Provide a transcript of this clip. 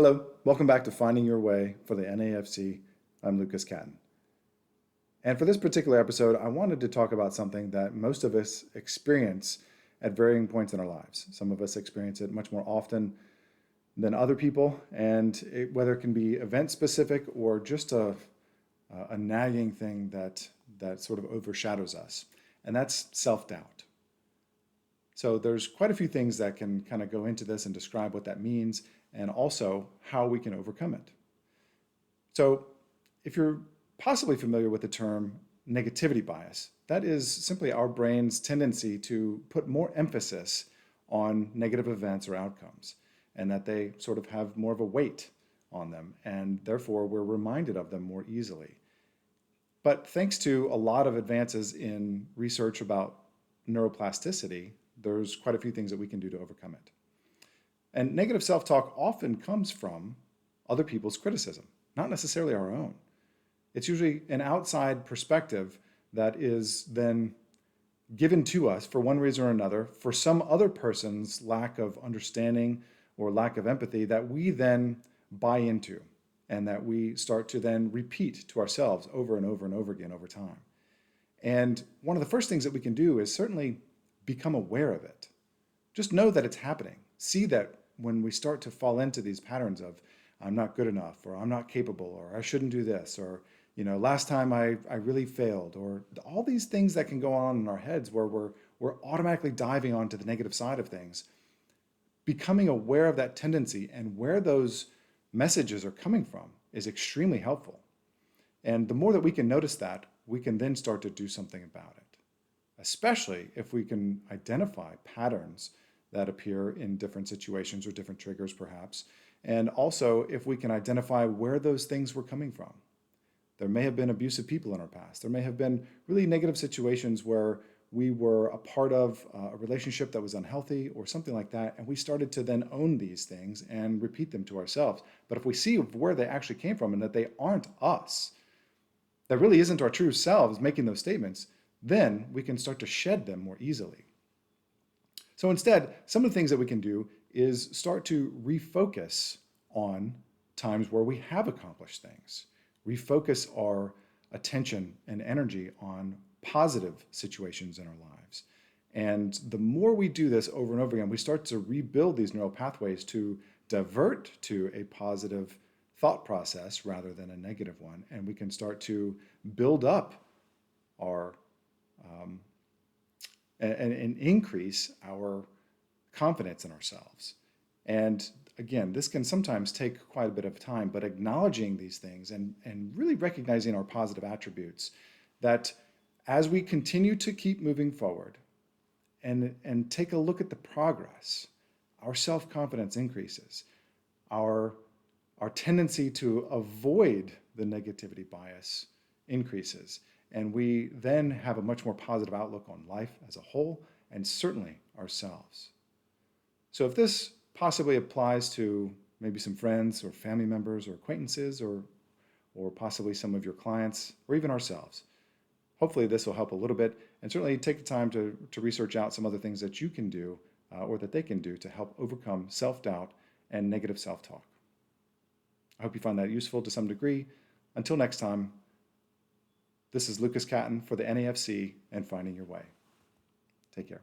Hello, welcome back to Finding Your Way for the NAFC. I'm Lucas Catton. And for this particular episode, I wanted to talk about something that most of us experience at varying points in our lives. Some of us experience it much more often than other people, and whether it can be event specific or just a nagging thing that sort of overshadows us, and that's self-doubt. So there's quite a few things that can kind of go into this and describe what that means and also how we can overcome it. So if you're possibly familiar with the term negativity bias, that is simply our brain's tendency to put more emphasis on negative events or outcomes, and that they sort of have more of a weight on them, and therefore we're reminded of them more easily. But thanks to a lot of advances in research about neuroplasticity, there's quite a few things that we can do to overcome it. And negative self-talk often comes from other people's criticism, not necessarily our own. It's usually an outside perspective that is then given to us for one reason or another for some other person's lack of understanding or lack of empathy that we then buy into and that we start to then repeat to ourselves over and over and over again over time. And one of the first things that we can do is certainly become aware of it. Just know that it's happening. See that when we start to fall into these patterns of I'm not good enough, or I'm not capable, or I shouldn't do this, or last time I really failed, or all these things that can go on in our heads where we're automatically diving onto the negative side of things. Becoming aware of that tendency and where those messages are coming from is extremely helpful. And the more that we can notice that, we can then start to do something about it, especially if we can identify patterns that appear in different situations or different triggers perhaps, and also if we can identify where those things were coming from. There may have been abusive people in our past. There may have been really negative situations where we were a part of a relationship that was unhealthy or something like that, and we started to then own these things and repeat them to ourselves. But if we see where they actually came from and that they aren't us, that really isn't our true selves making those statements, then we can start to shed them more easily. So instead, some of the things that we can do is start to refocus on times where we have accomplished things. Refocus our attention and energy on positive situations in our lives. And the more we do this over and over again, we start to rebuild these neural pathways to divert to a positive thought process rather than a negative one. And we can start to build up our and increase our confidence in ourselves. And again, this can sometimes take quite a bit of time, but acknowledging these things and really recognizing our positive attributes, that as we continue to keep moving forward and take a look at the progress, our self-confidence increases, our tendency to avoid the negativity bias increases, and we then have a much more positive outlook on life as a whole and certainly ourselves. So if this possibly applies to maybe some friends or family members or acquaintances or possibly some of your clients or even ourselves, hopefully this will help a little bit, and certainly take the time to research out some other things that you can do or that they can do to help overcome self-doubt and negative self-talk. I hope you find that useful to some degree. Until next time, this is Lucas Catton for the NAFC and Finding Your Way. Take care.